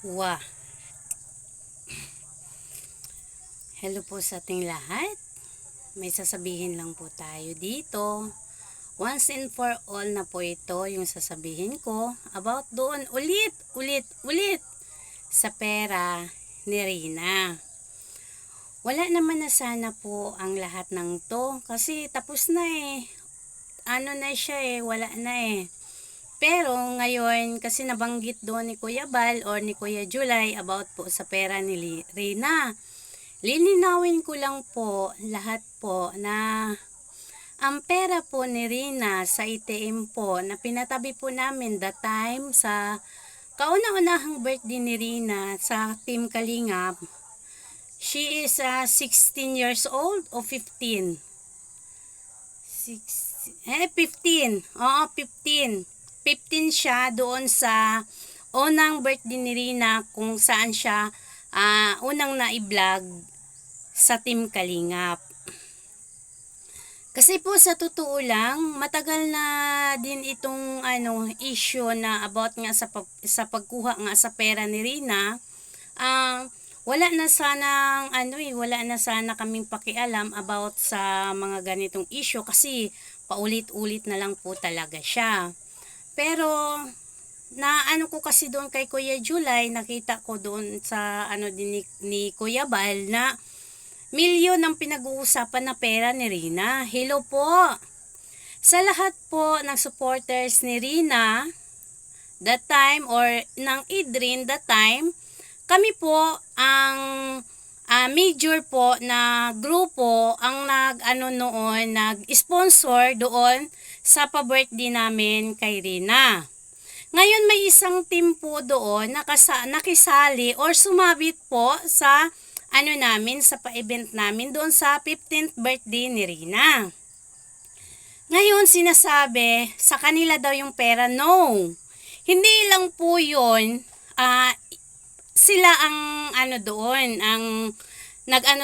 Wah, hello po sa ating lahat. May sasabihin lang po tayo dito. Once and for all na po ito yung sasabihin ko about doon ulit sa pera ni Rina. Wala naman na sana po ang lahat ng to kasi tapos na eh. Ano na siya eh, wala na eh. Pero ngayon kasi nabanggit doon ni Kuya Bal or ni Kuya July about po sa pera ni Rina. Lilinawin ko lang po lahat po na ang pera po ni Rina sa ATM po na pinatabi po namin that time sa kauna-unahang birthday ni Rina sa Team Kalingap. She is 16 years old o 15? 15. Oo, 15. 15 siya doon sa unang birthday ni Rina kung saan siya unang na-vlog sa Team Kalingap. Kasi po sa totoo lang, matagal na din itong issue na about nga sa pagkuha nga sa pera ni Rina. Wala na sana kaming pakialam about sa mga ganitong issue kasi paulit-ulit na lang po talaga siya. Pero ko kasi doon kay Kuya July, nakita ko doon sa din ni Kuya Bal na milyon ang pinag-uusapan na pera ni Rina. Hello po sa lahat po ng supporters ni Rina that time or ng Idrin that time. Kami po ang major po na grupo ang nag-sponsor doon sa pa-birthday namin kay Rina. Ngayon may isang team po doon nakisali or sumabit po sa sa pa-event namin doon sa 15th birthday ni Rina. Ngayon sinasabi sa kanila daw yung pera. No, hindi lang po yun. Sila ang doon, ang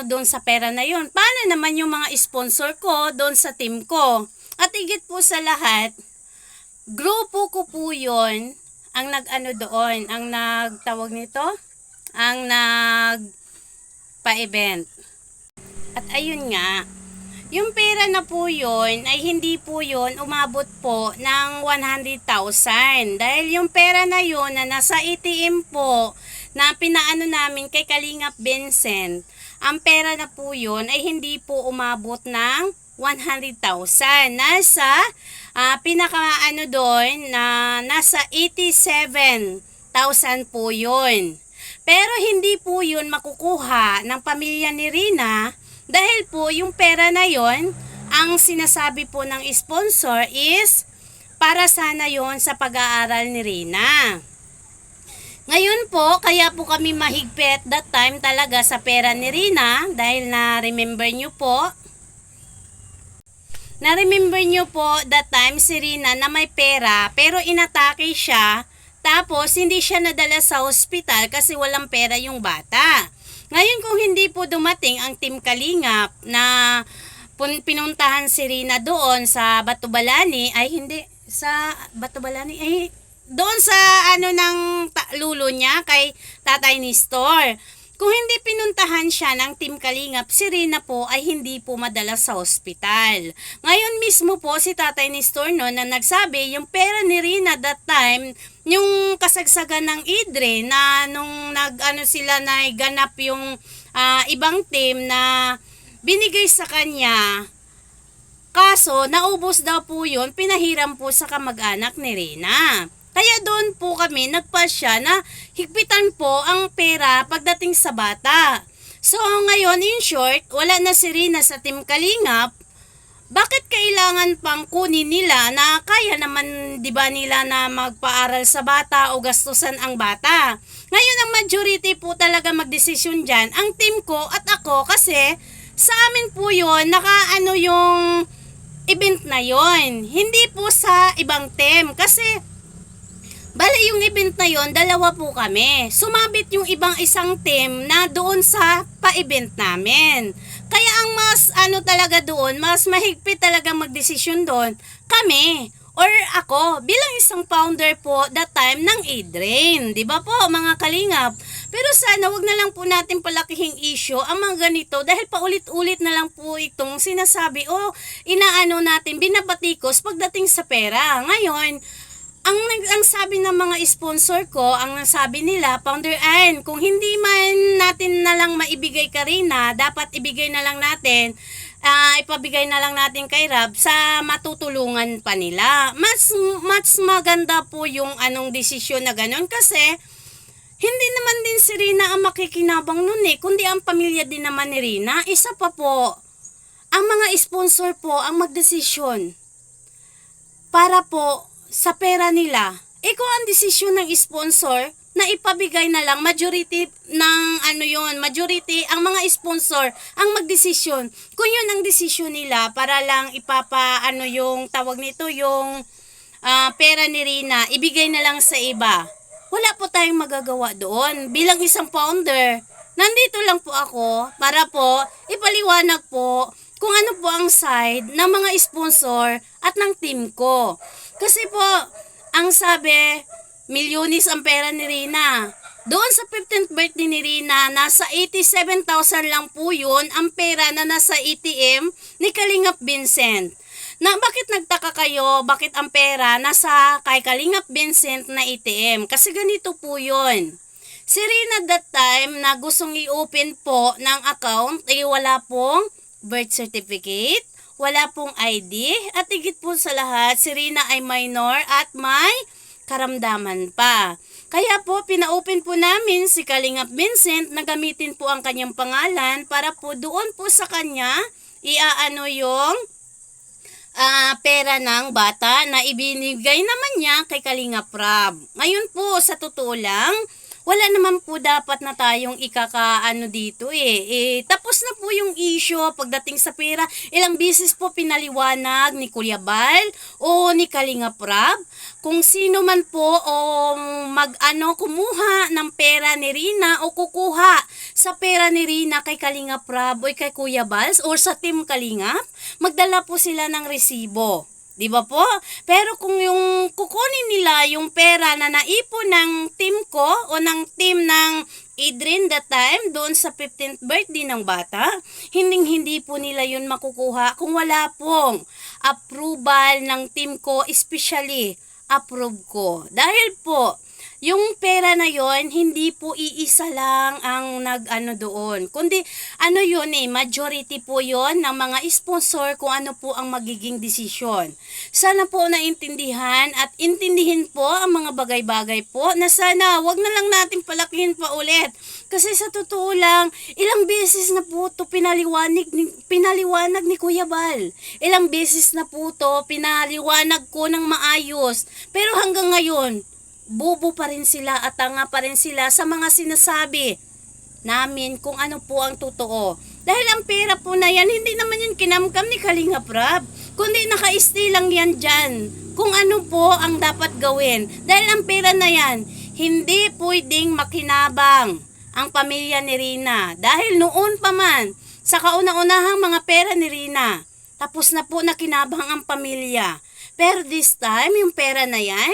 doon sa pera na yun. Paano naman yung mga sponsor ko doon sa team ko? At higit po sa lahat, grupo ko po yun ang doon, ang nagtawag nito, ang nagpa-event. At ayun nga, yung pera na po yun ay hindi po yun umabot po ng 100,000. Dahil yung pera na yun na nasa ATM po na pinaano namin kay Kalingap Vincent, ang pera na po yun ay hindi po umabot ng 100,000. Nasa doon na nasa 87,000 po yun. Pero hindi po yun makukuha ng pamilya ni Rina dahil po yung pera na yun, ang sinasabi po ng sponsor is para sana yun sa pag-aaral ni Rina. Ngayon po, kaya po kami mahigpit that time talaga sa pera ni Rina dahil na-remember nyo po that time si Rina na may pera pero inatake siya tapos hindi siya nadala sa hospital kasi walang pera yung bata. Ngayon kung hindi po dumating ang Team Kalingap na pinuntahan si Rina doon sa Batubalani doon sa ng lulo niya kay Tatay Nestor. Kung hindi pinuntahan siya ng Team Kalingap, si Rina po ay hindi po madala sa ospital. Ngayon mismo po si Tatay Nestor na nagsabi yung pera ni Rina that time, yung kasagsagan ng Idre na nung sila na ganap yung ibang team na binigay sa kanya. Kaso naubos daw po yun, pinahiram po sa kamag-anak ni Rina. Kaya doon po kami nagpasya na higpitan po ang pera pagdating sa bata. So ngayon in short, wala na si Rina sa Team Kalingap. Bakit kailangan pang kunin nila na kaya naman 'di ba nila na magpaaral sa bata o gastusan ang bata? Ngayon ang majority po talaga magdesisyon diyan ang team ko at ako kasi sa amin po 'yon yung event na 'yon. Hindi po sa ibang team kasi bali yung event na yon, dalawa po kami. Sumabit yung isang team na doon sa pa-event namin. Kaya ang mas talaga doon, mas mahigpit talaga magdesisyon doon, kami. or ako bilang isang founder po that time ng A-Drain, 'di ba po mga kalingap? Pero sana wag na lang po natin palakihing issue ang mga ganito dahil paulit-ulit na lang po itong sinasabi o inaano natin binabatikos pagdating sa pera. Ngayon, ang sabi ng mga sponsor ko, ang sabi nila, Founder Ann, kung hindi man natin na lang maibigay Karina, dapat ibigay na lang natin, ipabigay na lang natin kay Rab sa matutulungan pa nila. Mas maganda po yung anong desisyon na ganun kasi hindi naman din si Rina ang makikinabang nun kundi ang pamilya din naman ni Rina. Isa pa po, ang mga sponsor po ang magdesisyon para po sa pera nila. Kung ang desisyon ng sponsor na ipabigay na lang majority ng majority ang mga sponsor ang magdesisyon. Kung yun ang desisyon nila para lang yung tawag nito yung pera ni Rina, ibigay na lang sa iba. Wala po tayong magagawa doon. Bilang isang founder, nandito lang po ako para po ipaliwanag po kung ano po ang side ng mga sponsor at ng team ko. Kasi po, ang sabi, milyones ang pera ni Rina. Doon sa 15th birthday ni Rina, nasa 87,000 lang po yun ang pera na nasa ATM ni Kalingap Vincent. Na bakit nagtaka kayo, bakit ang pera nasa kay Kalingap Vincent na ATM? Kasi ganito po yun. Si Rina that time na gustong i-open po ng account, wala pong birth certificate, wala pong ID, at higit po sa lahat, si Rina ay minor at may karamdaman pa. Kaya po, pina-open po namin si Kalingap Vincent na gamitin po ang kanyang pangalan para po doon po sa kanya iaano yung pera ng bata na ibinigay naman niya kay Kalingap Rab. Ngayon po, sa totoo lang, wala naman po dapat na tayong ikakaano dito tapos na po yung issue pagdating sa pera. Ilang beses po pinaliwanag ni Kuya Bal o ni Kalingap Rab kung sino man po o kumuha ng pera ni Rina o kukuha sa pera ni Rina kay Kalingap Rab o kay Kuya Bal o sa team Kalingap, magdala po sila ng resibo. Di ba po? Pero kung yung kukunin nila yung pera na naipon ng team ko o ng team ng Adrian that time doon sa 15th birthday ng bata, hindi po nila yun makukuha kung wala pong approval ng team ko, especially approve ko. Dahil po, yung pera na yon hindi po iisa lang ang doon. Kundi yun majority po yon ng mga sponsor kung ano po ang magiging desisyon. Sana po naintindihan at intindihin po ang mga bagay-bagay po na sana wag na lang natin palakihin pa ulit. Kasi sa totoo lang, ilang beses na po to pinaliwanag ni Kuya Bal. Ilang beses na po to pinaliwanag ko ng maayos. Pero hanggang ngayon, bobo pa rin sila at tanga pa rin sila sa mga sinasabi namin kung ano po ang totoo. Dahil ang pera po na yan, hindi naman yan kinamkam ni Kalingap Rab, kundi naka-stay lang yan dyan kung ano po ang dapat gawin. Dahil ang pera na yan, hindi pwedeng makinabang ang pamilya ni Rina. Dahil noon pa man, sa kauna-unahang mga pera ni Rina, tapos na po nakinabang ang pamilya. Pero this time, yung pera na yan,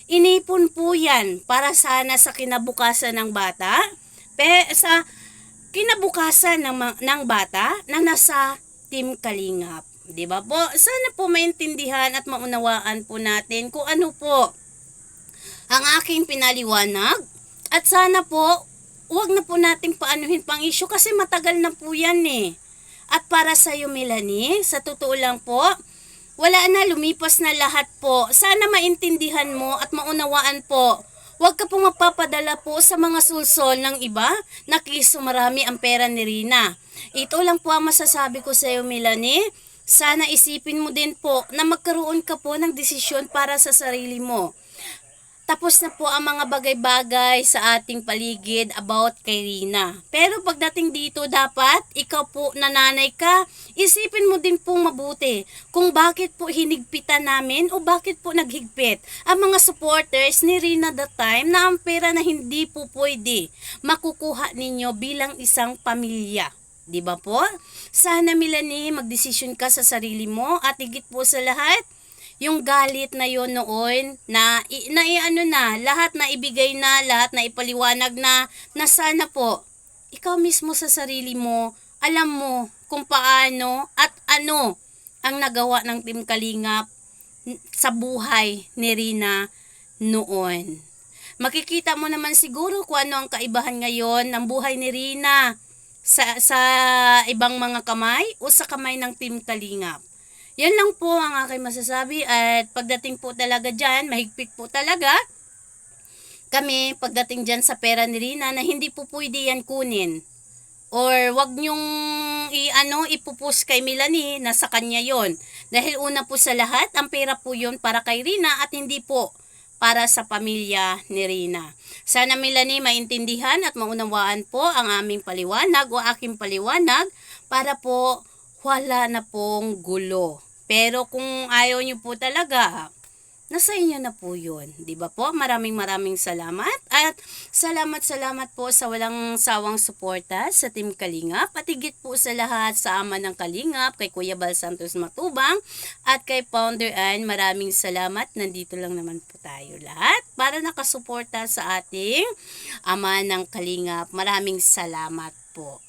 inipon po yan para sana sa kinabukasan ng bata, sa kinabukasan ng bata na nasa Team Kalingap. Diba po? Sana po maintindihan at maunawaan po natin kung ano po ang aking pinaliwanag. At sana po, huwag na po nating paanuhin pang issue kasi matagal na po yan At para sa iyo, Melanie, sa totoo lang po, wala na, lumipas na lahat po. Sana maintindihan mo at maunawaan po. Huwag ka pong mapapadala po sa mga sulsol ng iba na kiso marami ang pera ni Rina. Ito lang po ang masasabi ko sa iyo, Melanie. Sana isipin mo din po na magkaroon ka po ng desisyon para sa sarili mo. Tapos na po ang mga bagay-bagay sa ating paligid about kay Rina. Pero pagdating dito, dapat ikaw po nanay ka, isipin mo din pong mabuti kung bakit po hinigpitan namin o bakit po naghigpit ang mga supporters ni Rina that time na ang pera na hindi po pwede makukuha ninyo bilang isang pamilya. Di ba po? Sana, Melanie, magdesisyon ka sa sarili mo at higit po sa lahat, yung galit na yon noon lahat na ibigay na, lahat na ipaliwanag na sana po ikaw mismo sa sarili mo alam mo kung paano at ano ang nagawa ng Team Kalingap sa buhay ni Rina noon. Makikita mo naman siguro kung ano ang kaibahan ngayon ng buhay ni Rina sa ibang mga kamay o sa kamay ng Team Kalingap. Yan lang po ang aking masasabi at pagdating po talaga dyan, mahigpit po talaga kami pagdating dyan sa pera ni Rina na hindi po pwede yan kunin. Or wag nyong ipupus kay Melanie na sa kanya yon. Dahil una po sa lahat, ang pera po yon para kay Rina at hindi po para sa pamilya ni Rina. Sana Melanie maintindihan at maunawaan po ang aming paliwanag o aking paliwanag para po wala na pong gulo. Pero kung ayaw nyo po talaga, nasa inyo na po yun. Diba po? Maraming salamat. At salamat po sa walang sawang suporta sa Team Kalingap. At higit po sa lahat sa ama ng Kalingap, kay Kuya Bal Santos Matubang, at kay Founder Ann, maraming salamat. Nandito lang naman po tayo lahat para nakasuporta sa ating ama ng Kalingap. Maraming salamat po.